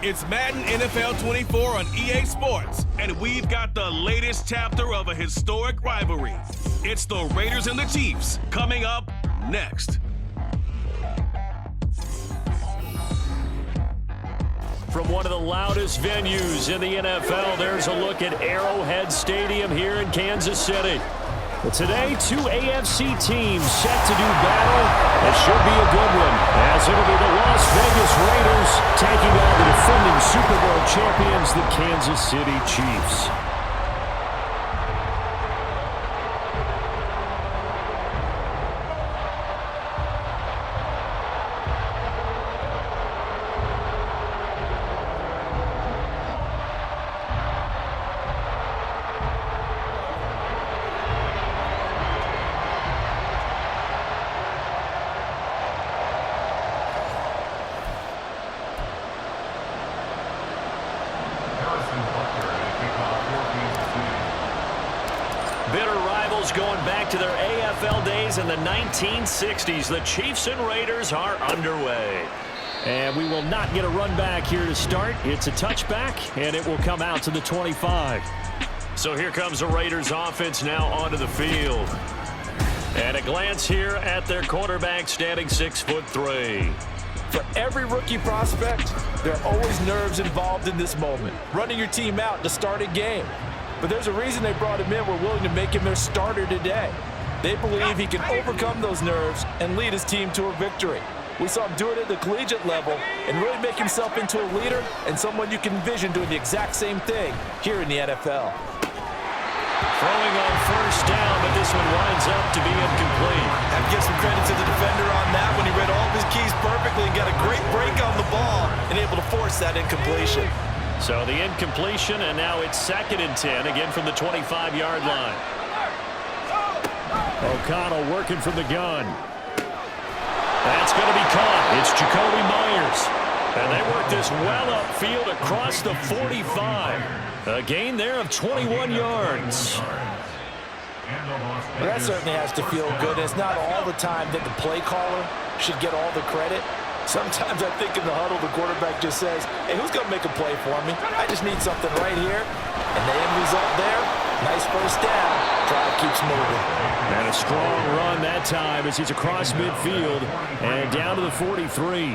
It's Madden NFL 24 on EA Sports, and we've got the latest chapter of a historic rivalry. It's the Raiders and the Chiefs coming up next. From one of the loudest venues in the NFL, there's a look at Arrowhead Stadium here in Kansas City. But today, two AFC teams set to do battle. It should be a good one, as it'll be the Las Vegas Raiders taking on the defending Super Bowl champions, the Kansas City Chiefs. Bitter rivals going back to their AFL days in the 1960s. The Chiefs and Raiders are underway. And we will not get a run back here to start. It's a touchback, and it will come out to the 25. So here comes the Raiders offense now onto the field. And a glance here at their quarterback, standing 6'3". For every rookie prospect, there are always nerves involved in this moment. Running your team out to start a game. But there's a reason they brought him in. We're willing to make him their starter today. They believe he can overcome those nerves and lead his team to a victory. We saw him do it at the collegiate level and really make himself into a leader and someone you can envision doing the exact same thing here in the NFL. Throwing on first down, but this one winds up to be incomplete. Have to give some credit to the defender on that when he read all of his keys perfectly and got a great break on the ball and able to force that incompletion. So the incompletion, and now it's 2nd and 10, again from the 25-yard line. O'Connell working from the gun. That's going to be caught. It's Jacoby Myers. And they work this well upfield across the 45. A gain there of 21 yards. Well, that certainly has to feel good. It's not all the time that the play caller should get all the credit. Sometimes I think in the huddle, the quarterback just says, hey, who's going to make a play for me? I just need something right here. And the end result there, nice first down. Drive keeps moving. And a strong run that time as he's across midfield and down to the 43.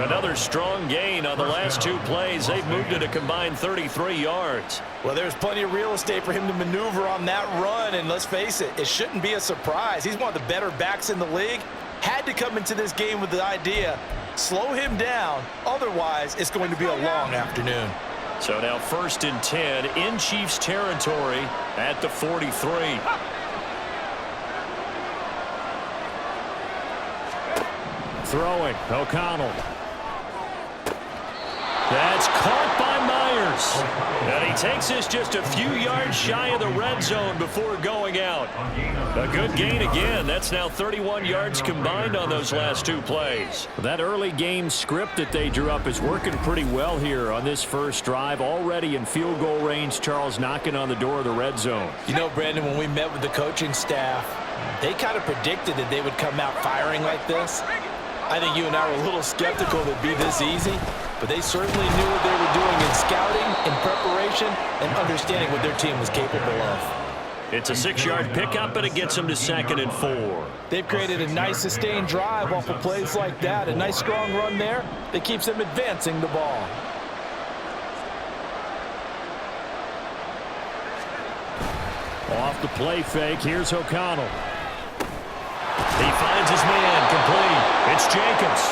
Another strong gain on the last two plays. They've moved it a combined 33 yards. Well, there's plenty of real estate for him to maneuver on that run. And let's face it, it shouldn't be a surprise. He's one of the better backs in the league. Had to come into this game with the idea, slow him down. Otherwise, it's going to be a long afternoon. So now 1st and 10 in Chiefs territory at the 43. Throwing, O'Connell. That's caught by Myers. And he takes this just a few yards shy of the red zone before going out. A good gain again. That's now 31 yards combined on those last two plays. That early game script that they drew up is working pretty well here on this first drive. Already in field goal range, Charles knocking on the door of the red zone. You know, Brandon, when we met with the coaching staff, they kind of predicted that they would come out firing like this. I think you and I were a little skeptical that it'd be this easy, but they certainly knew what they were doing in scouting, in preparation, and understanding what their team was capable of. It's a 6-yard pickup, but it gets them to 2nd and 4. They've created a nice sustained drive off of plays like that. A nice strong run there that keeps them advancing the ball. Off the play fake, here's O'Connell. He finds his man, complete. It's Jacobs.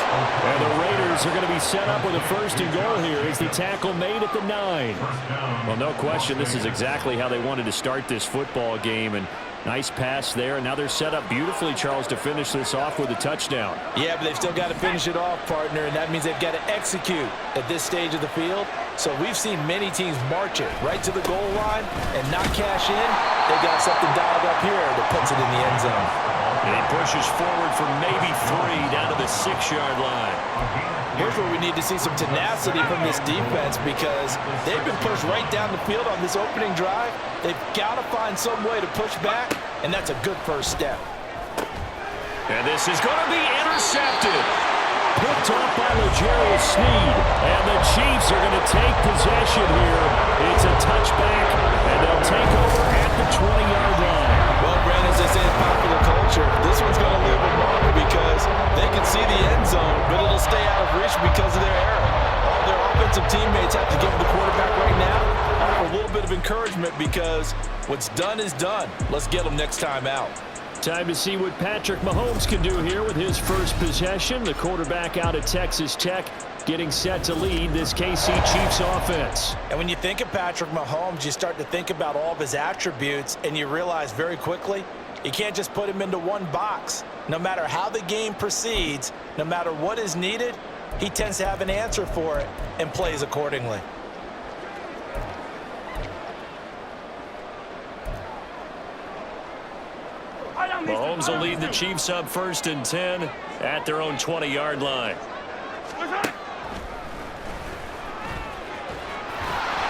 And the Raiders are going to be set up with a 1st and goal here as the tackle made at the 9. Well, no question, this is exactly how they wanted to start this football game. And nice pass there. And now they're set up beautifully, Charles, to finish this off with a touchdown. Yeah, but they've still got to finish it off, partner, and that means they've got to execute at this stage of the field. So we've seen many teams march it right to the goal line and not cash in. They've got something dialed up here that puts it in the end zone. And he pushes forward for maybe 3 down to the 6-yard line. Here's where we need to see some tenacity from this defense because they've been pushed right down the field on this opening drive. They've got to find some way to push back, and that's a good first step. And this is going to be intercepted. picked off by L'Jarius Sneed. And the Chiefs are going to take possession here. It's a touchback, and they'll take over at the 20-yard line. Well, Brandon, as they say in popular culture, this one's going to leave a mark because they can see the end zone, but it'll stay out of reach because of their error. All their offensive teammates have to give the quarterback right now a little bit of encouragement because what's done is done. Let's get them next time out. Time to see what Patrick Mahomes can do here with his first possession. The quarterback out of Texas Tech getting set to lead this KC Chiefs offense. And when you think of Patrick Mahomes, you start to think about all of his attributes, and you realize very quickly you can't just put him into one box. No matter how the game proceeds, no matter what is needed, he tends to have an answer for it and plays accordingly. Mahomes will lead the Chiefs up 1st and 10 at their own 20-yard line.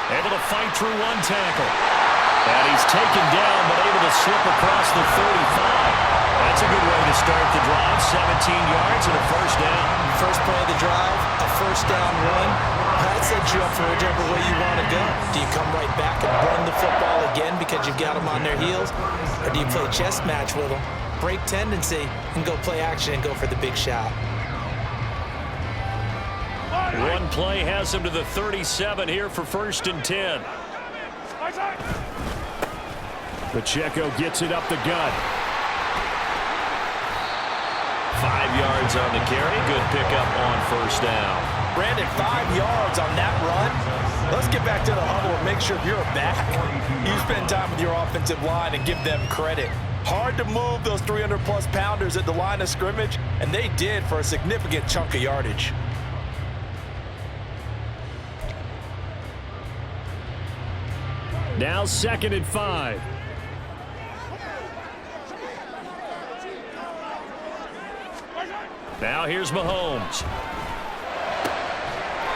Able to fight through one tackle. And he's taken down, but able to slip across the 35. That's a good way to start the drive. 17 yards and a first down. First play of the drive, a first down run. That sets you up for whichever way you want to go. Do you come right back and run the football again because you've got them on their heels? Or do you play chess match with them, break tendency, and go play action and go for the big shot? One play has him to the 37 here for 1st and 10. Pacheco gets it up the gut. 5 yards on the carry. Good pickup on 1st down. Brandon, 5 yards on that run. Let's get back to the huddle and make sure you're back. You spend time with your offensive line and give them credit. Hard to move those 300-plus pounders at the line of scrimmage, and they did for a significant chunk of yardage. Now 2nd and 5. Now here's Mahomes.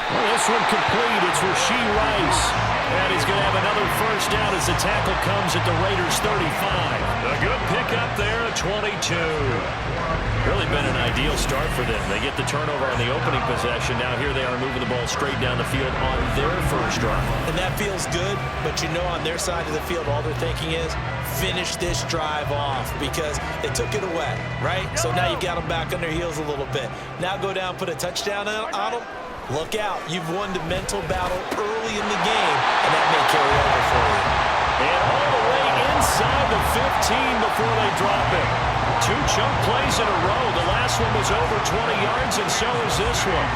Well, this one complete. It's Rashee Rice. And he's going to have another first down as the tackle comes at the Raiders' 35. A good pickup there at 22. Really been an ideal start for them. They get the turnover on the opening possession. Now here they are moving the ball straight down the field on their first drive. And that feels good, but you know on their side of the field all they're thinking is finish this drive off because they took it away, right? So now you've got them back on their heels a little bit. Now go down, put a touchdown on them. Look out. You've won the mental battle early in the game, and that may carry over for you. And all the way inside the 15 before they drop it. 2 chunk plays in a row. The last one was over 20 yards, and so is this one.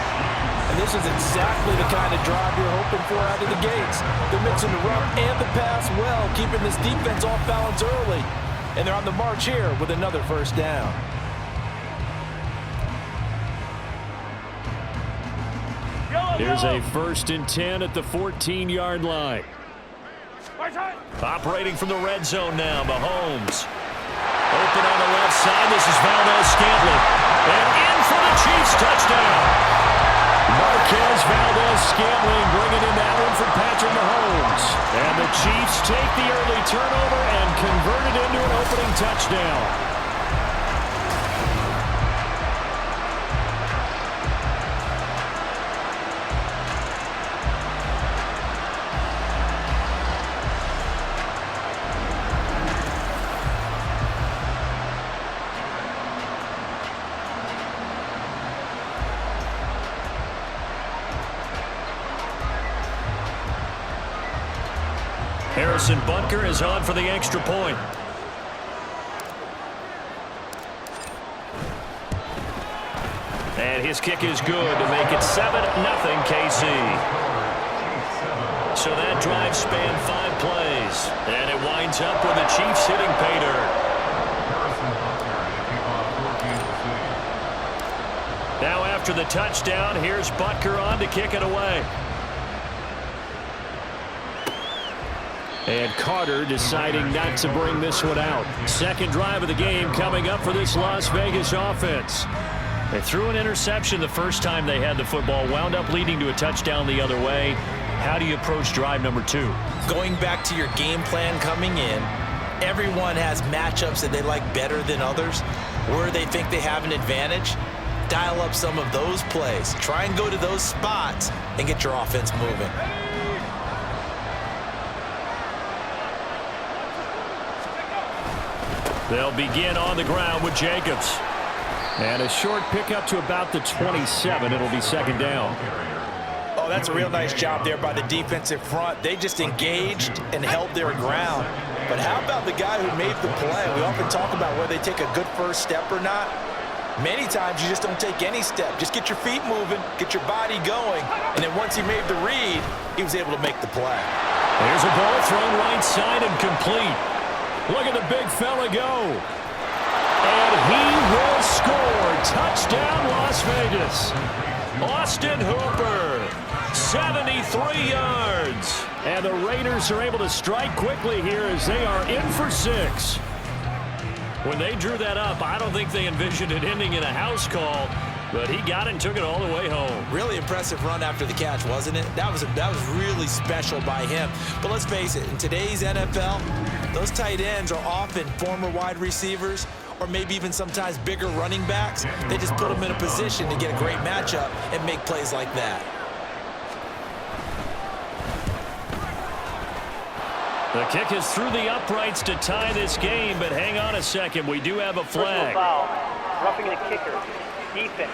And this is exactly the kind of drive you're hoping for out of the gates. They're mixing the run and the pass well, keeping this defense off balance early. And they're on the march here with another first down. Here's a 1st and 10 at the 14-yard line. Operating from the red zone now, Mahomes. Open on the left side. This is Valdez-Scantling. And in for the Chiefs touchdown. Marquez Valdez-Scantling bringing in that one for Patrick Mahomes. And the Chiefs take the early turnover and convert it into an opening touchdown. Harrison Butker is on for the extra point. And his kick is good to make it 7-0 KC. So that drive spanned 5 plays. And it winds up with the Chiefs hitting pay dirt. Now after the touchdown, here's Butker on to kick it away. And Carter deciding not to bring this one out. Second drive of the game coming up for this Las Vegas offense. They threw an interception the first time they had the football, wound up leading to a touchdown the other way. How do you approach drive number 2? Going back to your game plan coming in, everyone has matchups that they like better than others, where they think they have an advantage. dial up some of those plays. Try and go to those spots and get your offense moving. They'll begin on the ground with Jacobs. And a short pickup to about the 27. It'll be second down. Oh, that's a real nice job there by the defensive front. They just engaged and held their ground. But how about the guy who made the play? We often talk about whether they take a good first step or not. Many times you just don't take any step. Just get your feet moving, get your body going, and then once he made the read, he was able to make the play. There's a ball thrown right side and complete. Look at the big fella go. And he will score. Touchdown, Las Vegas. Austin Hooper, 73 yards. And the Raiders are able to strike quickly here as they are in for 6. When they drew that up, I don't think they envisioned it ending in a house call, but he got it and took it all the way home. Really impressive run after the catch, wasn't it? That was really special by him. But let's face it, in today's NFL, those tight ends are often former wide receivers or maybe even sometimes bigger running backs. They just put them in a position to get a great matchup and make plays like that. The kick is through the uprights to tie this game, but hang on a second. We do have a flag. Personal foul. Roughing the kicker. Defense.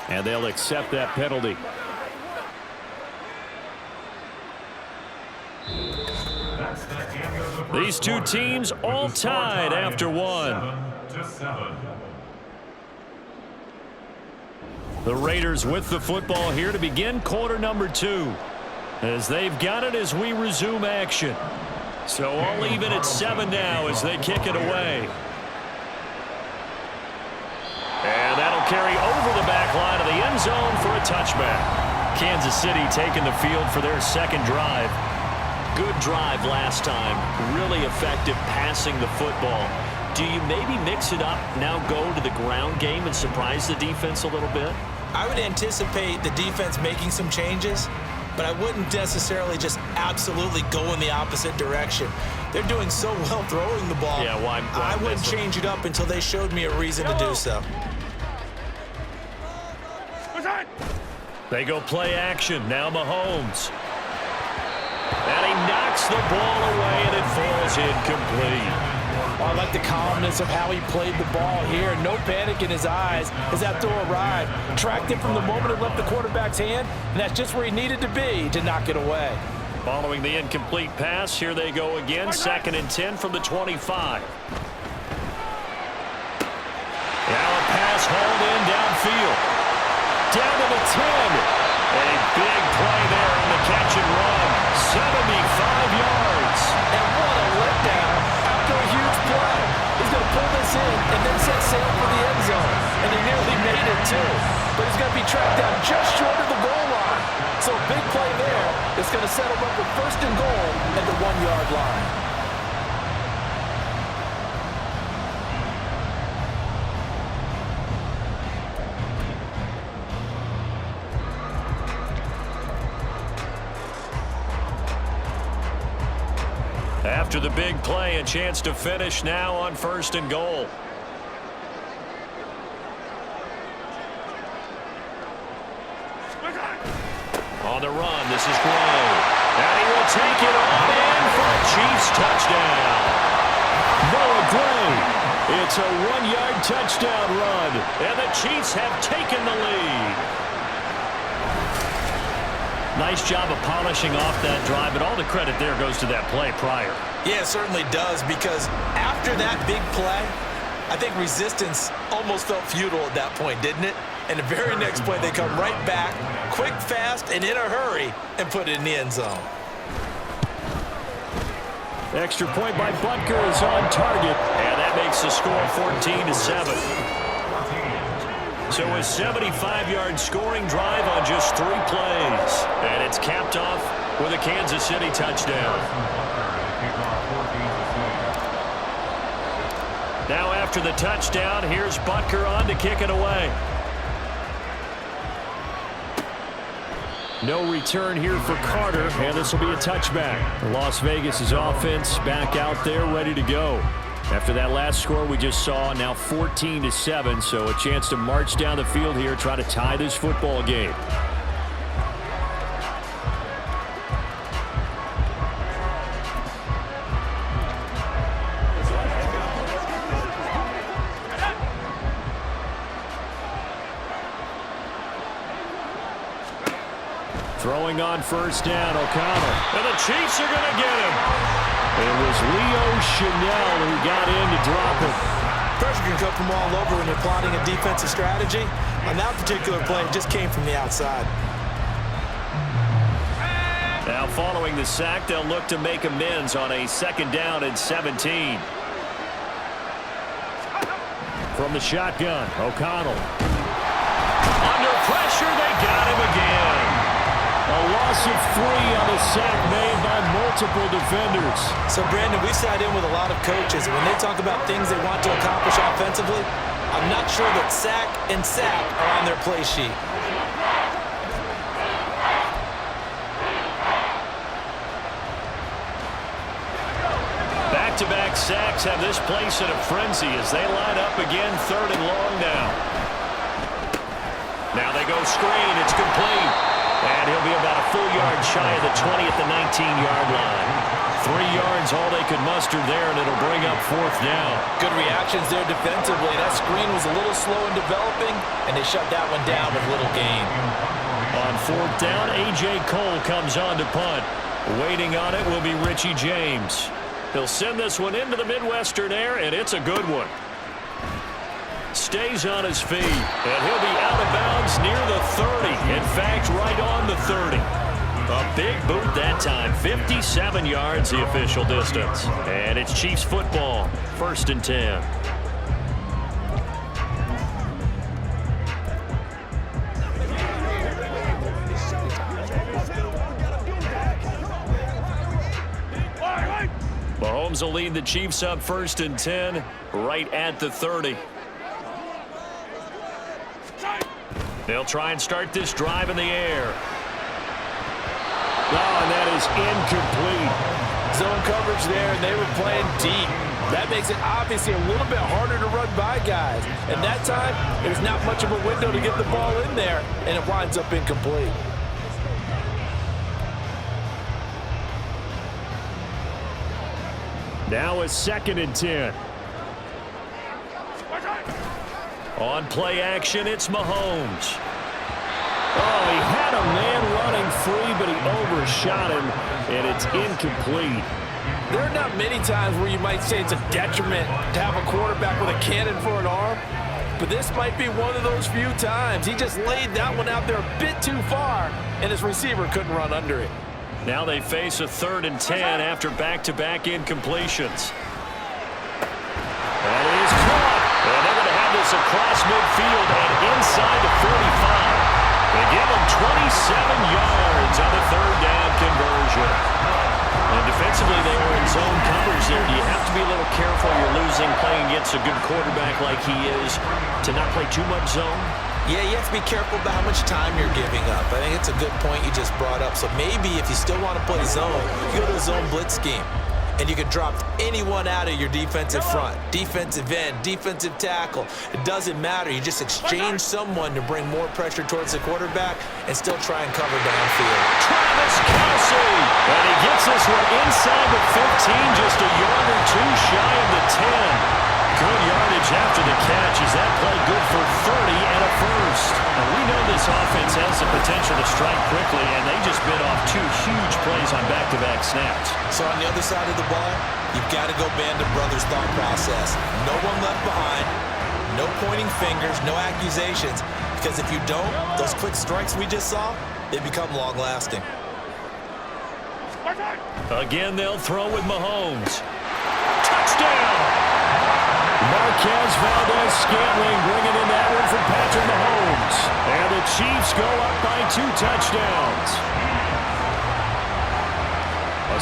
And they'll accept that penalty. These two teams all tied after one. The Raiders with the football here to begin quarter number 2. As they've got it as we resume action. So all even at 7 now as they kick it away. And that'll carry over the back line of the end zone for a touchback. Kansas City taking the field for their second drive. Good drive last time. Really effective passing the football. Do you maybe mix it up, now go to the ground game and surprise the defense a little bit? I would anticipate the defense making some changes, but I wouldn't necessarily just absolutely go in the opposite direction. They're doing so well throwing the ball. Yeah, why I wouldn't change it up until they showed me a reason to do so. They go play action. Now Mahomes. And he knocks the ball away, and it falls incomplete. I like the calmness of how he played the ball here. No panic in his eyes as that throw arrived. Tracked it from the moment it left the quarterback's hand, and that's just where he needed to be to knock it away. Following the incomplete pass, here they go again. 2nd and 10 from the 25. Now a pass hauled in downfield. Down to the 10. A big play there on the catch and run. 75 yards. And what a letdown after a huge play. He's going to pull this in and then set sail for the end zone. And he nearly made it too. But he's going to be tracked down just short of the goal line. So a big play there is going to set him up with 1st and goal at the 1-yard line. After the big play, a chance to finish now on 1st and goal. On the run, this is Gray. And he will take it on in for a Chiefs touchdown. Noah Gray. It's a 1-yard touchdown run. And the Chiefs have taken the lead. Nice job of polishing off that drive, but all the credit there goes to that play prior. Yeah, it certainly does, because after that big play, I think resistance almost felt futile at that point, didn't it? And the very next play, they come right back, quick, fast, and in a hurry, and put it in the end zone. Extra point by Butker is on target, and that makes the score 14-7. So a 75-yard scoring drive on just 3 plays. And it's capped off with a Kansas City touchdown. Now after the touchdown, here's Butker on to kick it away. No return here for Carter, and this will be a touchback. Las Vegas' offense back out there ready to go. After that last score we just saw, now 14-7, so a chance to march down the field here, try to tie this football game. Throwing on first down, O'Connell. And the Chiefs are going to get him. It was Leo Chanel who got in to drop it. Pressure can come from all over when you're plotting a defensive strategy. On that particular play, it just came from the outside. Now following the sack, they'll look to make amends on a 2nd down and 17. From the shotgun, O'Connell. Under pressure, they got him again. A loss of 3 on the sack made by multiple defenders. So, Brandon, we sat in with a lot of coaches, and when they talk about things they want to accomplish offensively, I'm not sure that sack and sack are on their play sheet. Back-to-back sacks have this place in a frenzy as they line up again, 3rd and long now. Now they go screen. It's complete. And he'll be about a full yard shy of the 20 at the 19-yard line. 3 yards, all they could muster there, and it'll bring up 4th down. Good reactions there defensively. That screen was a little slow in developing, and they shut that one down with little gain. On 4th down, A.J. Cole comes on to punt. Waiting on it will be Richie James. He'll send this one into the Midwestern air, and it's a good one. Stays on his feet, and he'll be out of bounds near the 30. In fact, right on the 30. A big boot that time. 57 yards, the official distance. And it's Chiefs football. 1st and 10. Mahomes will lead the Chiefs up 1st and 10, right at the 30. They'll try and start this drive in the air. Oh, and that is incomplete. Zone coverage there, and they were playing deep. That makes it obviously a little bit harder to run by guys. And that time, there's not much of a window to get the ball in there, and it winds up incomplete. Now a 2nd and 10. On play action, it's Mahomes. Oh, he had a man running free, but he overshot him, and it's incomplete. There are not many times where you might say it's a detriment to have a quarterback with a cannon for an arm, but this might be one of those few times. He just laid that one out there a bit too far, and his receiver couldn't run under it. Now they face a 3rd and 10 after back-to-back incompletions. That is caught. And they're going to have this across midfield and inside the 45. They give them 27 yards on the 3rd down conversion. And defensively, they were in zone coverage there. Do you have to be a little careful? You're losing, playing against a good quarterback like he is, to not play too much zone? Yeah, you have to be careful about how much time you're giving up. I think it's a good point you just brought up. So maybe if you still want to play zone, you go to a zone blitz scheme. And you can drop anyone out of your defensive front, defensive end, defensive tackle. It doesn't matter. You just exchange someone to bring more pressure towards the quarterback and still try and cover downfield. Travis Kelce! And he gets this one inside the 15, just a yard or 2 shy of the 10. Good yardage after the catch. Is that play good for 30 and a first? Now we know this offense has the potential to strike quickly, and they just bit off 2 huge plays on back-to-back snaps. So on the other side of the ball, you've got to go Band of Brothers thought process. No one left behind, no pointing fingers, no accusations, because if you don't, those quick strikes we just saw, they become long-lasting. Again, they'll throw with Mahomes. Touchdown! Marquez Valdez-Scantling bringing in that one for Patrick Mahomes. And the Chiefs go up by 2 touchdowns.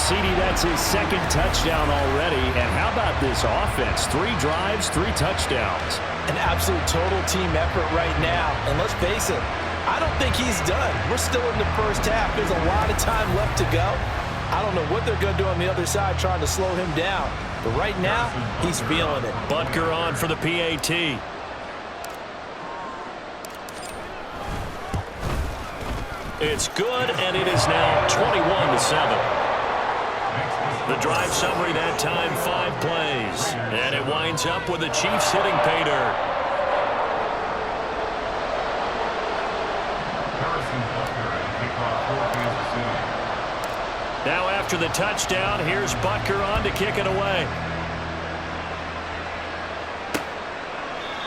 CD, that's his 2nd touchdown already. And how about this offense? 3 drives, 3 touchdowns. An absolute total team effort right now. And let's face it, I don't think he's done. We're still in the first half. There's a lot of time left to go. I don't know what they're going to do on the other side trying to slow him down. But right now, he's feeling it. Butker on for the PAT. It's good, and it is now 21-7. The drive summary that time, 5 plays. And it winds up with the Chiefs hitting pay dirt. Now after the touchdown, here's Butker on to kick it away.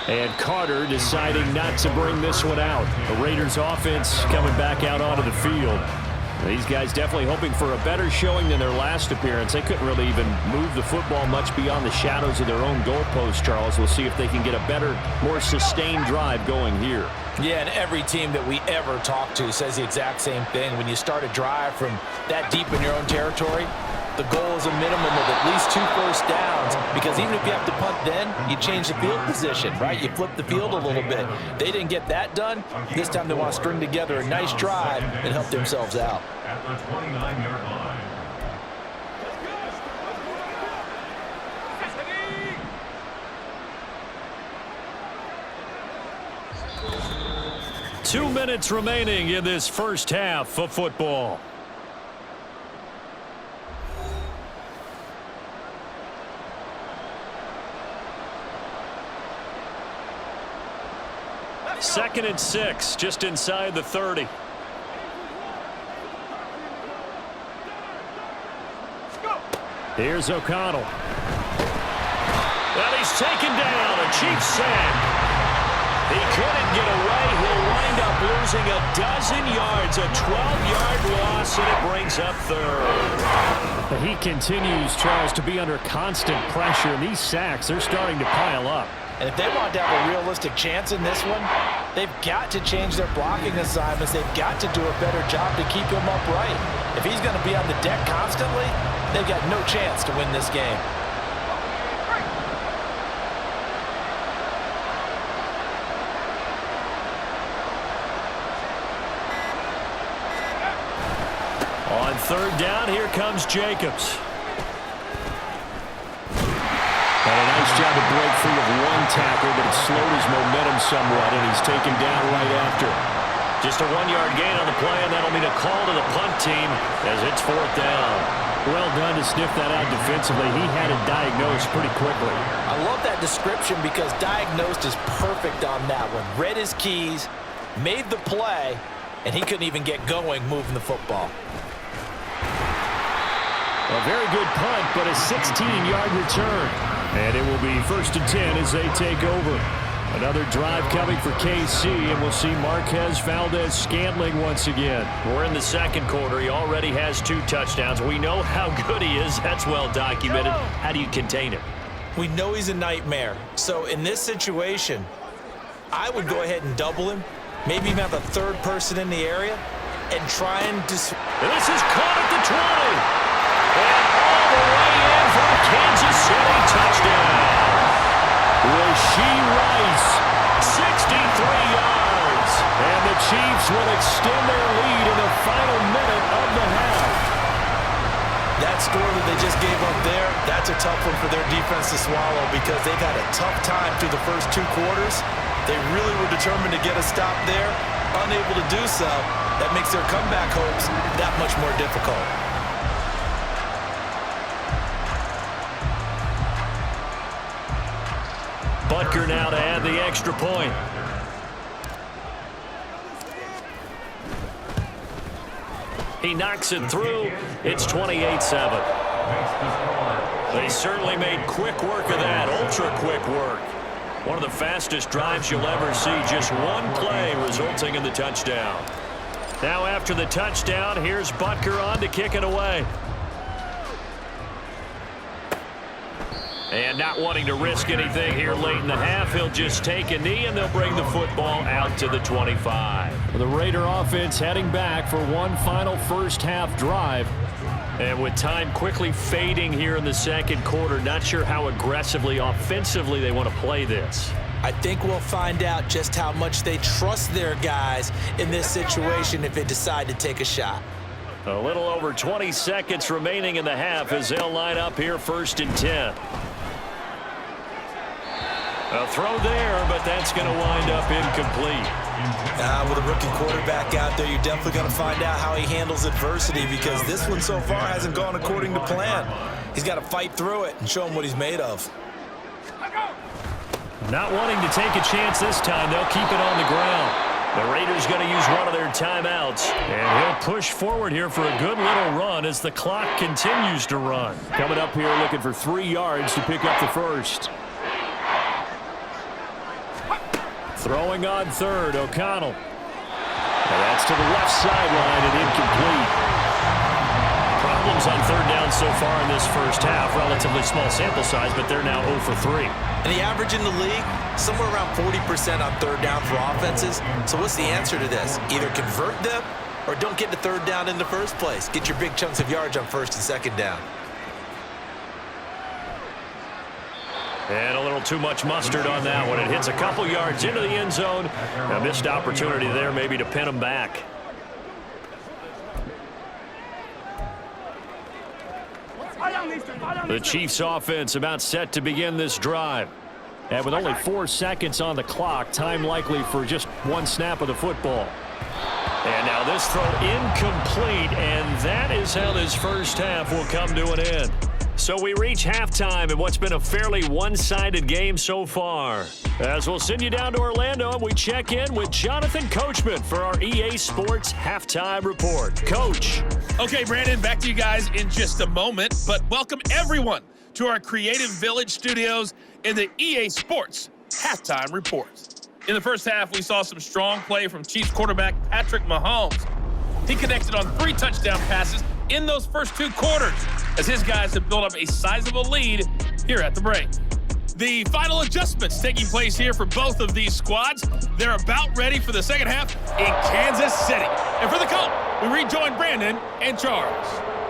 And Carter deciding not to bring this one out. The Raiders offense coming back out onto the field. These guys definitely hoping for a better showing than their last appearance. They couldn't really even move the football much beyond the shadows of their own goalpost, Charles. We'll see if they can get a better, more sustained drive going here. Yeah, and every team that we ever talk to says the exact same thing. When you start a drive from that deep in your own territory, the goal is a minimum of at least 2 first downs, because even if you have to punt then, you change the field position, right? You flip the field a little bit. They didn't get that done. This time they want to string together a nice drive and help themselves out. At the 29-yard line. 2 minutes remaining in this first half of football. Second and 6, just inside the 30. Here's O'Connell. And he's taken down. A Chiefs sack. He couldn't get away. He'll wind up losing a dozen yards. A 12-yard loss, and it brings up third. He continues, Charles, to be under constant pressure. And these sacks, they're starting to pile up. And if they want to have a realistic chance in this one, they've got to change their blocking assignments. They've got to do a better job to keep him upright. If he's going to be on the deck constantly, they've got no chance to win this game. On third down, here comes Jacobs. And a nice job to break free of one tackle, but it slowed his momentum somewhat, and he's taken down right after. Just a 1-yard gain on the play, and that'll mean a call to the punt team as it's fourth down. Well done to sniff that out defensively. He had it diagnosed pretty quickly. I love that description because diagnosed is perfect on that one. Read his keys, made the play, and he couldn't even get going moving the football. A very good punt, but a 16-yard return. And it will be 1st and 10 as they take over. Another drive coming for KC, and we'll see Marquez Valdez-Scantling once again. We're in the second quarter. He already has 2 touchdowns. We know how good he is. That's well documented. How do you contain it? We know he's a nightmare. So in this situation, I would go ahead and double him, maybe even have a third person in the area, and try and this is caught at the 20. And all the way in for a Kansas City touchdown. Rashee Rice, 63 yards. And the Chiefs will extend their lead in the final minute of the half. That score that they just gave up there, that's a tough one for their defense to swallow because they've had a tough time through the first 2 quarters. They really were determined to get a stop there, unable to do so. That makes their comeback hopes that much more difficult. Butker now to add the extra point. He knocks it through. It's 28-7. They certainly made quick work of that, ultra quick work. One of the fastest drives you'll ever see, just one play resulting in the touchdown. Now after the touchdown, here's Butker on to kick it away. And not wanting to risk anything here late in the half, he'll just take a knee and they'll bring the football out to the 25. The Raider offense heading back for one final first half drive. And with time quickly fading here in the second quarter, not sure how aggressively offensively they want to play this. I think we'll find out just how much they trust their guys in this situation if they decide to take a shot. A little over 20 seconds remaining in the half as they'll line up here 1st and 10. A throw there, but that's going to wind up incomplete. With a rookie quarterback out there, you're definitely going to find out how he handles adversity, because this one so far hasn't gone according to plan. He's got to fight through it and show him what he's made of. Not wanting to take a chance this time, they'll keep it on the ground. The Raiders going to use one of their timeouts, and he'll push forward here for a good little run as the clock continues to run. Coming up here looking for 3 yards to pick up the first. Throwing on 3rd, O'Connell. And that's to the left sideline and incomplete. Problems on 3rd down so far in this first half. Relatively small sample size, but they're now 0 for 3. And the average in the league, somewhere around 40% on 3rd down for offenses. So what's the answer to this? Either convert them or don't get to 3rd down in the first place. Get your big chunks of yards on 1st and 2nd down. And a little too much mustard on that one. It hits a couple yards into the end zone. A missed opportunity there maybe to pin them back. The Chiefs offense about set to begin this drive. And with only 4 seconds on the clock, time likely for just 1 snap of the football. And now this throw incomplete, and that is how this first half will come to an end. So we reach halftime in what's been a fairly one-sided game so far. As we'll send you down to Orlando, and we check in with Jonathan Coachman for our EA Sports Halftime Report. Coach. Okay, Brandon, back to you guys in just a moment, but welcome everyone to our Creative Village studios in the EA Sports Halftime Report. In the first half, we saw some strong play from Chiefs quarterback Patrick Mahomes. He connected on 3 touchdown passes in those first 2 quarters, as his guys have built up a sizable lead here at the break. The final adjustments taking place here for both of these squads. They're about ready for the second half in Kansas City. And for the call, we rejoin Brandon and Charles.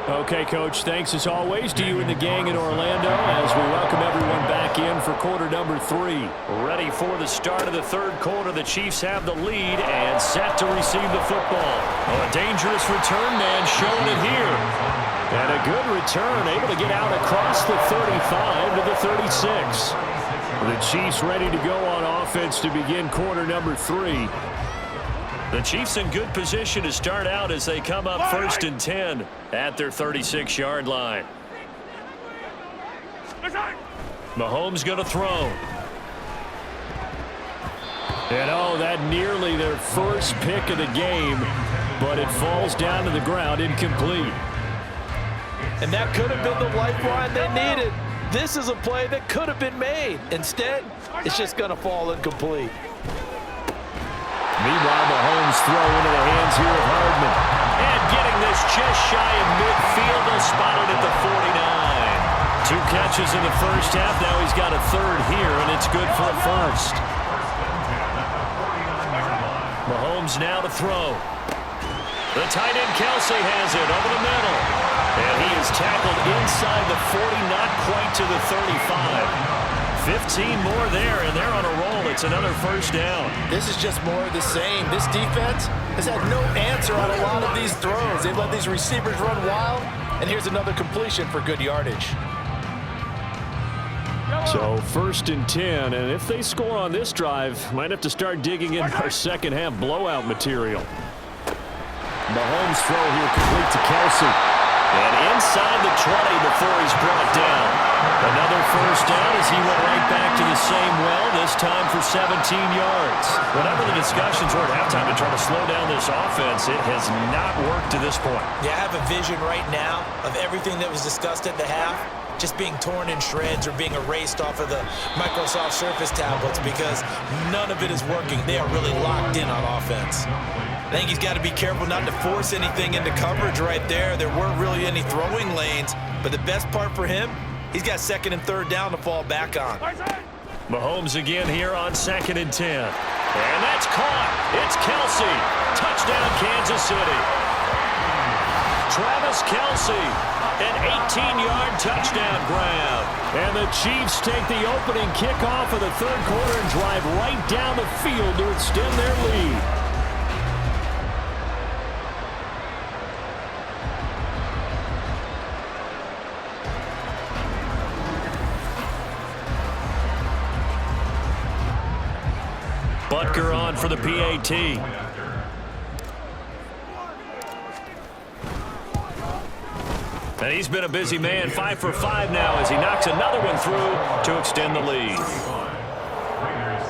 Okay, Coach, thanks as always to you and the gang in Orlando as we welcome everyone back in for quarter number 3. Ready for the start of the 3rd quarter. The Chiefs have the lead and set to receive the football. Oh, a dangerous return man showing it here. And a good return, able to get out across the 35 to the 36. The Chiefs ready to go on offense to begin quarter number 3. The Chiefs in good position to start out as they come up 1st and 10 at their 36-yard line. Mahomes going to throw. And oh, that nearly their first pick of the game, but it falls down to the ground incomplete. And that could have been the lifeline they needed. This is a play that could have been made. Instead, it's just going to fall incomplete. Meanwhile, Mahomes throw into the hands here of Hardman. And getting this just shy of midfield, they'll spot it at the 49. 2 catches in the first half. Now he's got a 3rd here, and it's good for a first. Mahomes now to throw. The tight end Kelsey has it over the middle. And he is tackled inside the 40, not quite to the 35. 15 more there, and they're on a roll. It's another first down. This is just more of the same. This defense has had no answer on a lot of these throws. They've let these receivers run wild, and here's another completion for good yardage. So 1st and 10, and if they score on this drive, might have to start digging in our second half blowout material. Mahomes throw here complete to Kelsey. And inside the 20 before he's brought down. Another first down as he went right back to the same well, this time for 17 yards. Whatever the discussions were at halftime to try to slow down this offense, it has not worked to this point. Yeah, I have a vision right now of everything that was discussed at the half just being torn in shreds or being erased off of the Microsoft Surface tablets because none of it is working. They are really locked in on offense. I think he's got to be careful not to force anything into coverage right there. There weren't really any throwing lanes, but the best part for him, he's got 2nd and 3rd down to fall back on. Mahomes again here on 2nd and 10. And that's caught. It's Kelsey. Touchdown, Kansas City. Travis Kelsey, an 18-yard touchdown grab. And the Chiefs take the opening kickoff of the 3rd quarter and drive right down the field to extend their lead. Butker on for the PAT. And he's been a busy man, 5 for 5 now as he knocks another one through to extend the lead.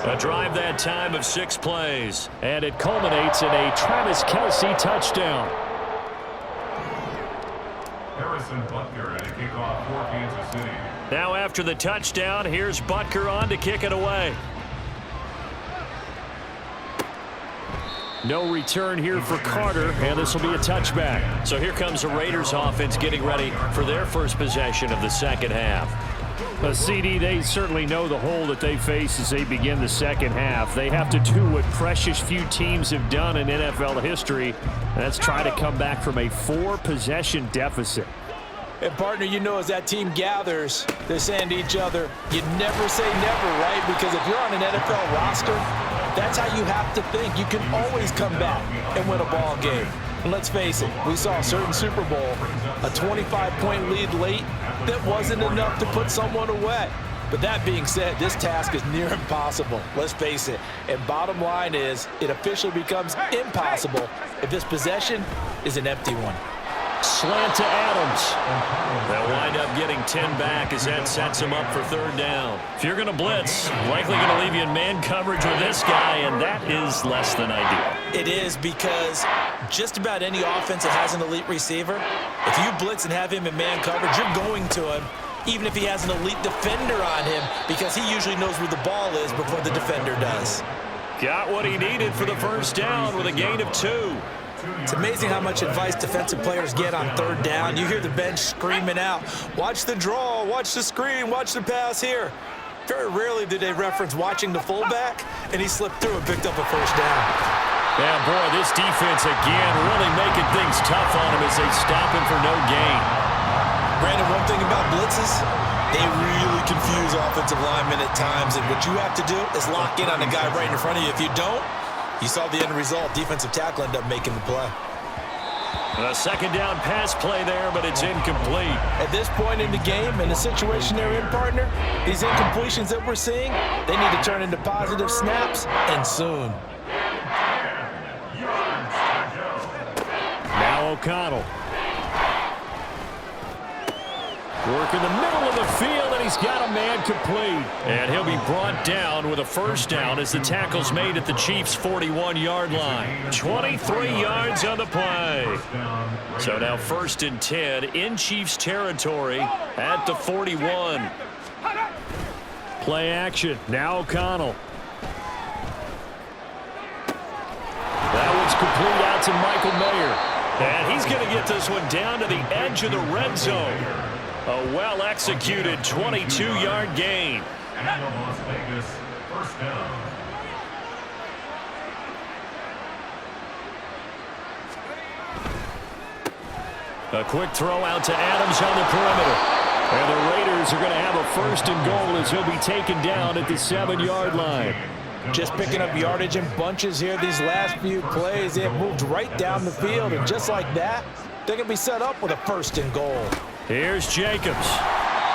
A drive that time of 6 plays. And it culminates in a Travis Kelce touchdown. Harrison Butker at a kickoff for Kansas City. Now after the touchdown, here's Butker on to kick it away. No return here for Carter, and this will be a touchback. So here comes the Raiders offense getting ready for their first possession of the second half. CD, they certainly know the hole that they face as they begin the second half. They have to do what precious few teams have done in NFL history. That's try to come back from a 4-possession deficit. And, partner, you know as that team gathers, they're saying to each other, you never say never, right? Because if you're on an NFL roster, that's how you have to think. You can always come back and win a ball game. And let's face it, we saw a certain Super Bowl, a 25-point lead late that wasn't enough to put someone away. But that being said, this task is near impossible. Let's face it. And bottom line is, it officially becomes impossible if this possession is an empty one. Slant to Adams. They'll wind up getting 10 back as that sets him up for third down. If you're going to blitz, likely going to leave you in man coverage with this guy, and that is less than ideal. It is, because just about any offense that has an elite receiver, if you blitz and have him in man coverage, you're going to him, even if he has an elite defender on him, because he usually knows where the ball is before the defender does. Got what he needed for the first down with a gain of 2. It's amazing how much advice defensive players get on third down. You hear the bench screaming out, watch the draw, watch the screen, watch the pass here. Very rarely do they reference watching the fullback, and he slipped through and picked up a first down. Yeah, boy, this defense again really making things tough on him as they stop him for no gain. Brandon, one thing about blitzes, they really confuse offensive linemen at times, and what you have to do is lock in on the guy right in front of you. If you don't, you saw the end result. Defensive tackle ended up making the play. A second down pass play there, but it's incomplete. At this point in the game, in the situation they're in, partner, these incompletions that we're seeing, they need to turn into positive snaps, and soon. Now O'Connell. Work in the middle of the field, and he's got a man complete. And he'll be brought down with a first down as the tackle's made at the Chiefs' 41-yard line. 23 yards on the play. So now 1st and 10 in Chiefs territory at the 41. Play action. Now O'Connell. That one's complete out to Michael Mayer. And he's going to get this one down to the edge of the red zone. A well-executed 22-yard gain. Las Vegas, first down. A quick throw out to Adams on the perimeter. And the Raiders are going to have a 1st and goal as he'll be taken down at the 7-yard line. Just picking up yardage in bunches here these last few plays. They have moved right down the field, and just like that, they're going to be set up with a 1st and goal. Here's Jacobs.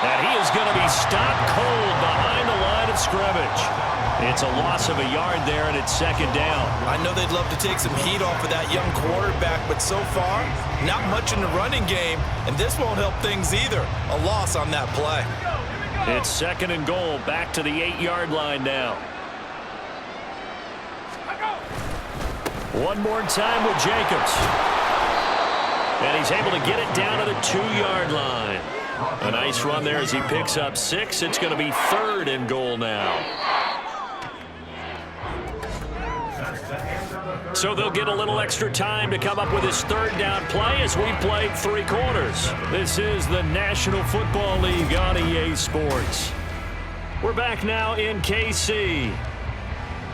And he is going to be stopped cold behind the line of scrimmage. It's a loss of a yard there, and it's 2nd down. I know they'd love to take some heat off of that young quarterback, but so far, not much in the running game, and this won't help things either. A loss on that play. It's 2nd and goal, back to the 8-yard line now. One more time with Jacobs. And he's able to get it down to the 2-yard line. A nice run there as he picks up 6. It's going to be 3rd and goal now. So they'll get a little extra time to come up with his 3rd down play as we played 3 quarters. This is the National Football League on EA Sports. We're back now in KC.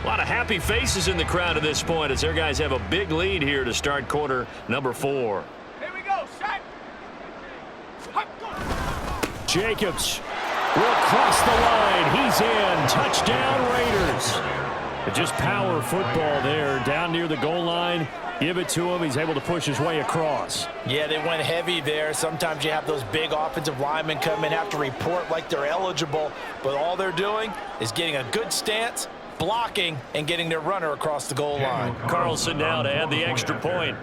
A lot of happy faces in the crowd at this point as their guys have a big lead here to start quarter number 4. Here we go, set. Jacobs will cross the line. He's in. Touchdown, Raiders. Just power football there down near the goal line. Give it to him. He's able to push his way across. Yeah, they went heavy there. Sometimes you have those big offensive linemen come in, have to report like they're eligible, but all they're doing is getting a good stance blocking, and getting their runner across the goal line. Carlson now to add the extra point.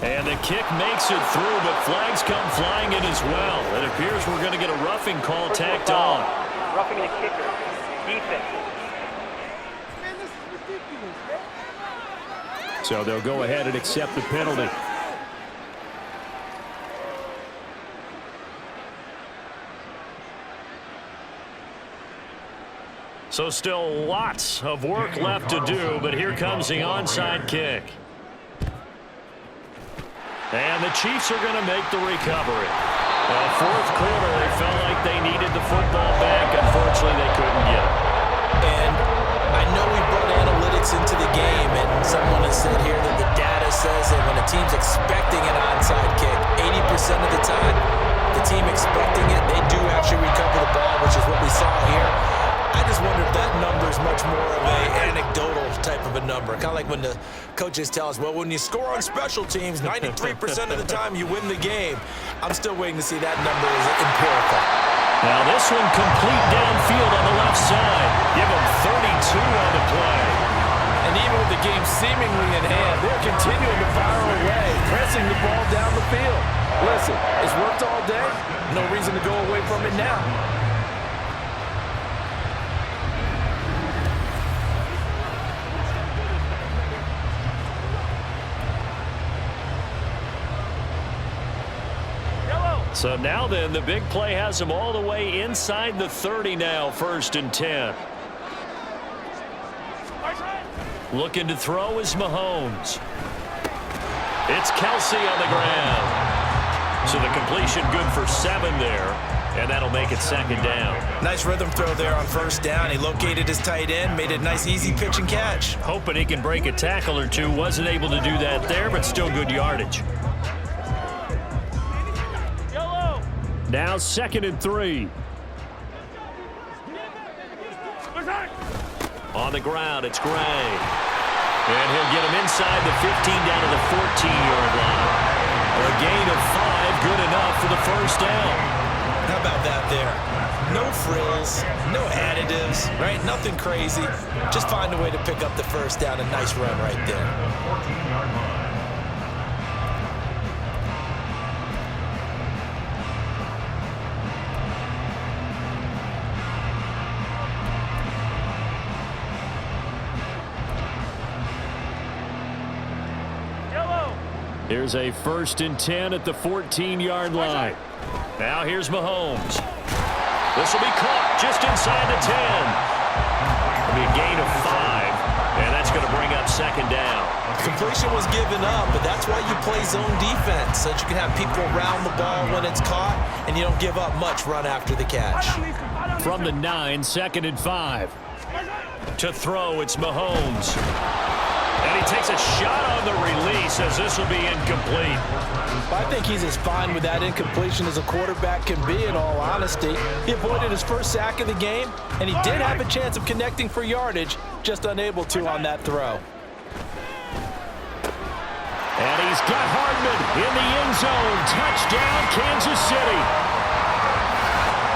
And the kick makes it through, but flags come flying in as well. It appears we're going to get a roughing call tacked on. Roughing the kicker. Defense. So they'll go ahead and accept the penalty. So still lots of work left to do, but here comes the onside kick. And the Chiefs are going to make the recovery. The fourth quarter, they felt like they needed the football back. Unfortunately, they couldn't get it. And I know we brought analytics into the game, and someone has said here that the data says that when a team's expecting an onside kick, 80% of the time, the team expecting it, they do actually recover the ball, which is what we saw here. I just wonder if that number is much more of an anecdotal type of a number. Kind of like when the coaches tell us, well, when you score on special teams, 93% of the time you win the game. I'm still waiting to see that number is empirical. Now this one complete downfield on the left side. Give them 32 on the play. And even with the game seemingly in hand, they're continuing to fire away, pressing the ball down the field. Listen, it's worked all day. No reason to go away from it now. So now then, the big play has them all the way inside the 30 now, 1st and 10. Looking to throw is Mahomes. It's Kelsey on the ground. So the completion good for 7 there, and that'll make it 2nd down. Nice rhythm throw there on 1st down. He located his tight end, made a nice easy pitch and catch. Hoping he can break a tackle or two. Wasn't able to do that there, but still good yardage. Now 2nd and 3. On the ground, it's Gray. And he'll get him inside the 15 down to the 14-yard line. A gain of 5, good enough for the 1st down. How about that there? No frills, no additives, right? Nothing crazy. Just find a way to pick up the 1st down. A nice run right there. 14-yard line. Here's a 1st and 10 at the 14-yard line. Now here's Mahomes. This will be caught just inside the 10. It'll be a gain of 5, and that's going to bring up 2nd down. Completion was given up, but that's why you play zone defense, so that you can have people around the ball when it's caught, and you don't give up much run after the catch. From the 9, 2nd and 5. To throw, it's Mahomes. And he takes a shot on the release as this will be incomplete. I think he's as fine with that incompletion as a quarterback can be, in all honesty. He avoided his 1st sack of the game, and he did have a chance of connecting for yardage, just unable to on that throw. And he's got Hardman in the end zone. Touchdown, Kansas City.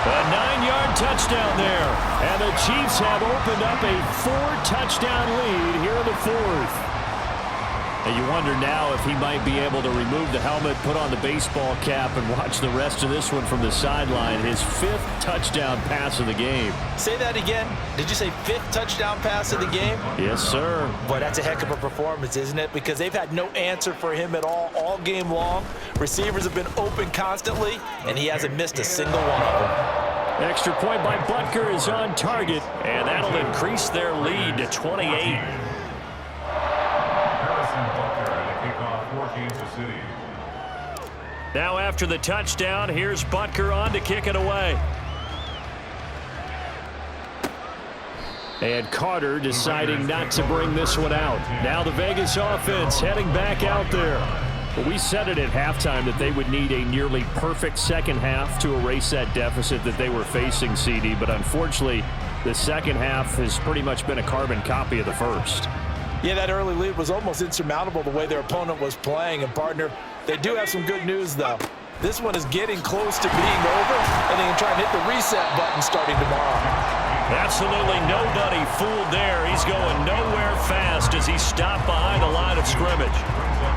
A 9-yard touchdown there. And the Chiefs have opened up a 4-touchdown lead here in the 4th. And you wonder now if he might be able to remove the helmet, put on the baseball cap, and watch the rest of this one from the sideline. His 5th touchdown pass of the game. Say that again. Did you say 5th touchdown pass of the game? Yes, sir. Boy, that's a heck of a performance, isn't it? Because they've had no answer for him at all game long. Receivers have been open constantly, and he hasn't missed a single one of them. Extra point by Butker is on target, and that'll increase their lead to 28. Now after the touchdown, here's Butker on to kick it away. And Carter deciding not to bring this one out. Now the Vegas offense heading back out there. Well, we said it at halftime that they would need a nearly perfect 2nd half to erase that deficit that they were facing, CD. But unfortunately, the 2nd half has pretty much been a carbon copy of the 1st. Yeah, that early lead was almost insurmountable the way their opponent was playing. And, partner, they do have some good news, though. This one is getting close to being over, and they can try and hit the reset button starting tomorrow. Absolutely nobody fooled there. He's going nowhere fast as he stopped behind the line of scrimmage.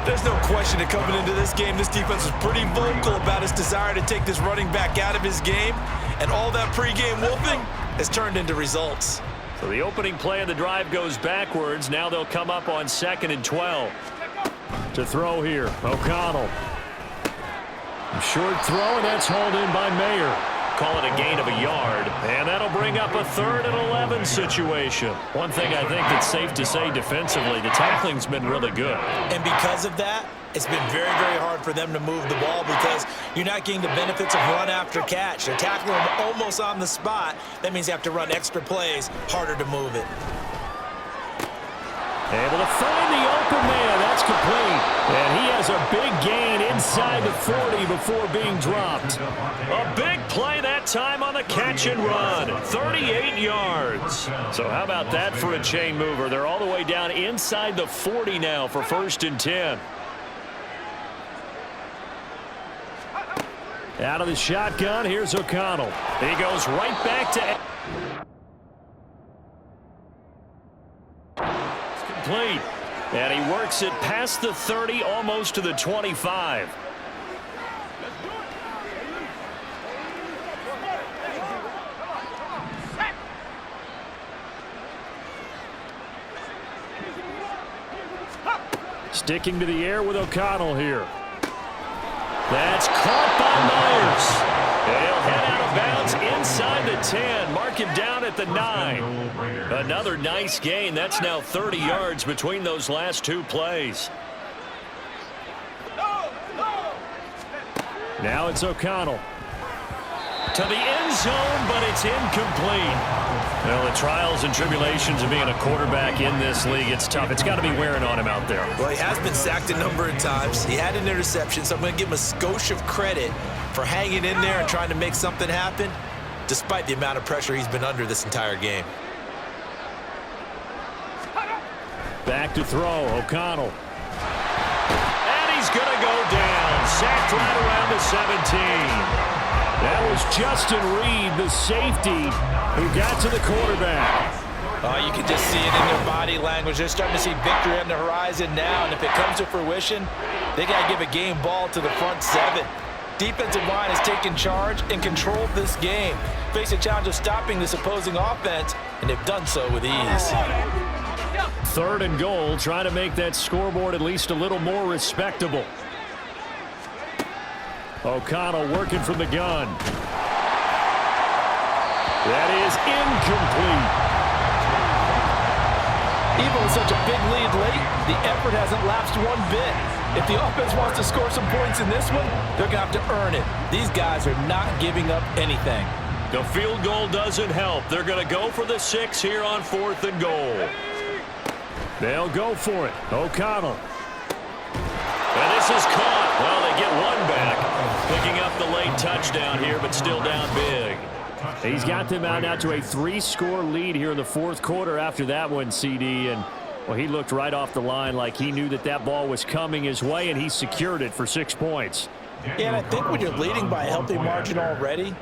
There's no question that coming into this game, this defense was pretty vocal about its desire to take this running back out of his game, and all that pregame whooping has turned into results. So the opening play of the drive goes backwards. Now they'll come up on 2nd and 12. To throw here, O'Connell. Short throw, and that's hauled in by Mayer. Call it a gain of a yard, and that'll bring up a 3rd and 11 situation. One thing I think that's safe to say defensively, the tackling's been really good. And because of that, it's been very, very hard for them to move the ball because you're not getting the benefits of run after catch. They're tackling them almost on the spot. That means you have to run extra plays, harder to move it. Able to find the open man. That's complete. And he has a big gain inside the 40 before being dropped. A big play that time on the catch and run. 38 yards. So how about that for a chain mover? They're all the way down inside the 40 now for 1st and 10. Out of the shotgun, here's O'Connell. He goes right back to... Complete. And he works it past the 30, almost to the 25. Sticking to the air with O'Connell here. That's caught by Myers. He'll head out of bounds inside the 10. Mark him down at the 9. Another nice gain. That's now 30 yards between those last 2 plays. Now it's O'Connell. To the end zone, but it's incomplete. Well, the trials and tribulations of being a quarterback in this league, it's tough. It's got to be wearing on him out there. Well, he has been sacked a number of times. He had an interception, so I'm going to give him a skosh of credit for hanging in there and trying to make something happen, despite the amount of pressure he's been under this entire game. Back to throw, O'Connell. And he's going to go down. Sacked right around the 17. That was Justin Reed, the safety, who got to the quarterback. Oh, you can just see it in their body language. They're starting to see victory on the horizon now, and if it comes to fruition, they got to give a game ball to the front 7. Defensive line has taken charge and controlled this game. Face a challenge of stopping this opposing offense, and they've done so with ease. 3rd and goal, trying to make that scoreboard at least a little more respectable. O'Connell working from the gun. That is incomplete. Even with such a big lead late, the effort hasn't lapsed one bit. If the offense wants to score some points in this one, they're going to have to earn it. These guys are not giving up anything. The field goal doesn't help. They're going to go for the 6 here on 4th and goal. They'll go for it. O'Connell. And this is caught. Well, they get one back. Picking up the late touchdown here, but still down big. He's got them out now to a 3-score lead here in the 4th quarter after that one, CD. And, well, he looked right off the line like he knew that that ball was coming his way, and he secured it for 6 points. Yeah, and I think when you're leading by a healthy margin already,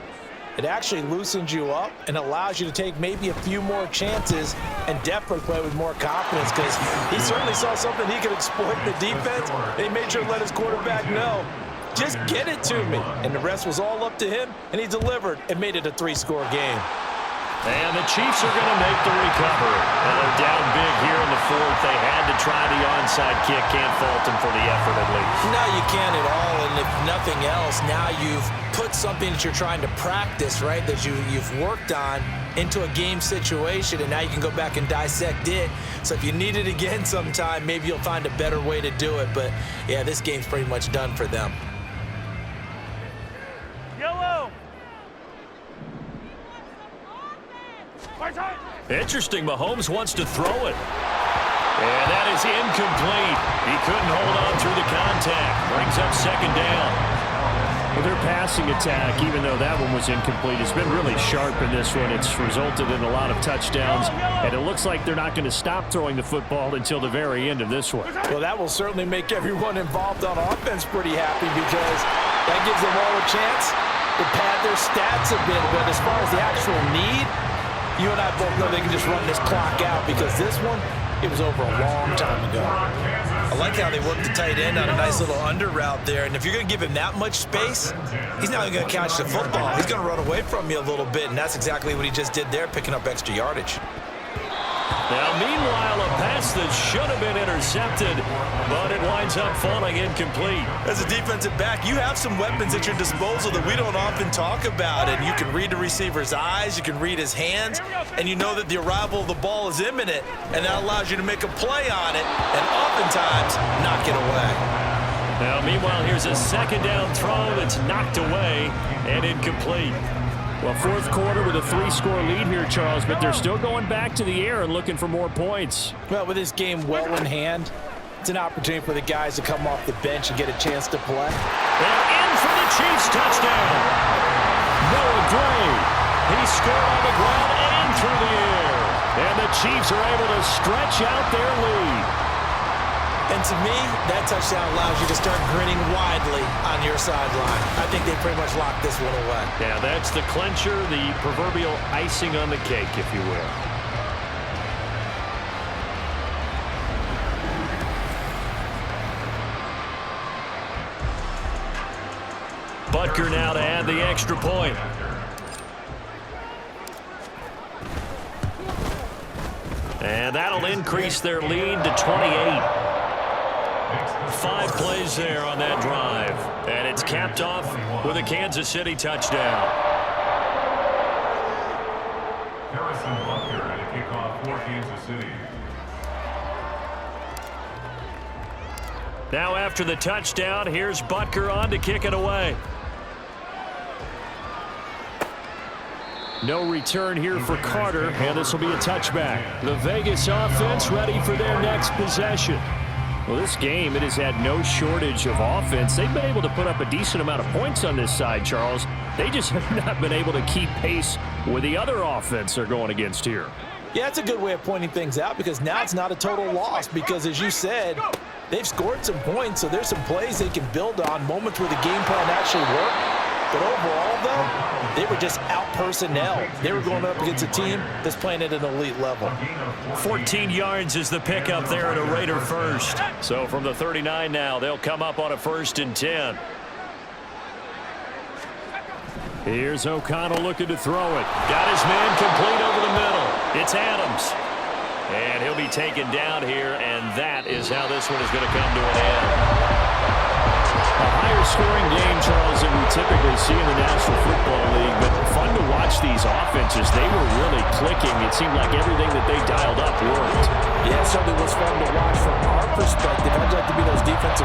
it actually loosens you up and allows you to take maybe a few more chances and definitely play with more confidence because he certainly saw something he could exploit in the defense. He made sure to let his quarterback know, just get it to me. And the rest was all up to him, and he delivered and made it a 3-score game. And the Chiefs are going to make the recovery. Now they're down big here in the 4th. They had to try the onside kick. Can't fault them for the effort at least. No, you can't at all. And if nothing else, now you've put something that you're trying to practice, right, that you've worked on into a game situation, and now you can go back and dissect it. So if you need it again sometime, maybe you'll find a better way to do it. But, yeah, this game's pretty much done for them. Interesting, Mahomes wants to throw it. And that is incomplete. He couldn't hold on through the contact. Brings up 2nd down. Well, their passing attack, even though that one was incomplete, has been really sharp in this one. It's resulted in a lot of touchdowns, and it looks like they're not going to stop throwing the football until the very end of this one. Well, that will certainly make everyone involved on offense pretty happy because That gives them all a chance to pad their stats a bit. But as far as the actual need, you and I both know they can just run this clock out because this one, it was over a long time ago. I like how they worked the tight end on a nice little under route there. And if you're going to give him that much space, he's not going to catch the football. He's going to run away from you a little bit, and that's exactly what he just did there, picking up extra yardage. Now, meanwhile, a pass that should have been intercepted, but it winds up falling incomplete. As a defensive back, you have some weapons at your disposal that we don't often talk about, and you can read the receiver's eyes, you can read his hands, and you know that the arrival of the ball is imminent, and that allows you to make a play on it, and oftentimes knock it away. Now, meanwhile, here's a second down throw that's knocked away and incomplete. Well, fourth quarter with a 3-score lead here, Charles, but they're still going back to the air and looking for more points. Well, with this game well in hand, it's an opportunity for the guys to come off the bench and get a chance to play. And in for the Chiefs touchdown. Noah Gray. He scored on the ground and through the air. And the Chiefs are able to stretch out their lead. And to me, that touchdown allows you to start grinning widely on your sideline. I think they pretty much locked this one away. Yeah, that's the clincher, the proverbial icing on the cake, if you will. Butker now to add the extra point. And that'll increase their lead to 28. 5 plays there on that drive. And it's capped off with a Kansas City touchdown. Harrison Butker at a kickoff for Kansas City. Now after the touchdown, here's Butker on to kick it away. No return here for Carter, and this will be a touchback. The Vegas offense ready for their next possession. Well, this game, it has had no shortage of offense. They've been able to put up a decent amount of points on this side, Charles. They just have not been able to keep pace with the other offense they're going against here. Yeah, that's a good way of pointing things out because now it's not a total loss because, as you said, they've scored some points, so there's some plays they can build on, moments where the game plan actually worked. But overall, though, they were just out-personnel. They were going up against a team that's playing at an elite level. 14 yards is the pickup there at a Raider first. So from the 39 now, they'll come up on a 1st and 10. Here's O'Connell looking to throw it. Got his man complete over the middle. It's Adams. And he'll be taken down here, and that is how this one is going to come to an end. A higher scoring game, Charles, than we typically see in the National Football League, but fun to watch these offenses. They were really clicking. It seemed like everything that they dialed up worked. Yeah, it certainly was fun to watch from our perspective. I'd like to be those defensive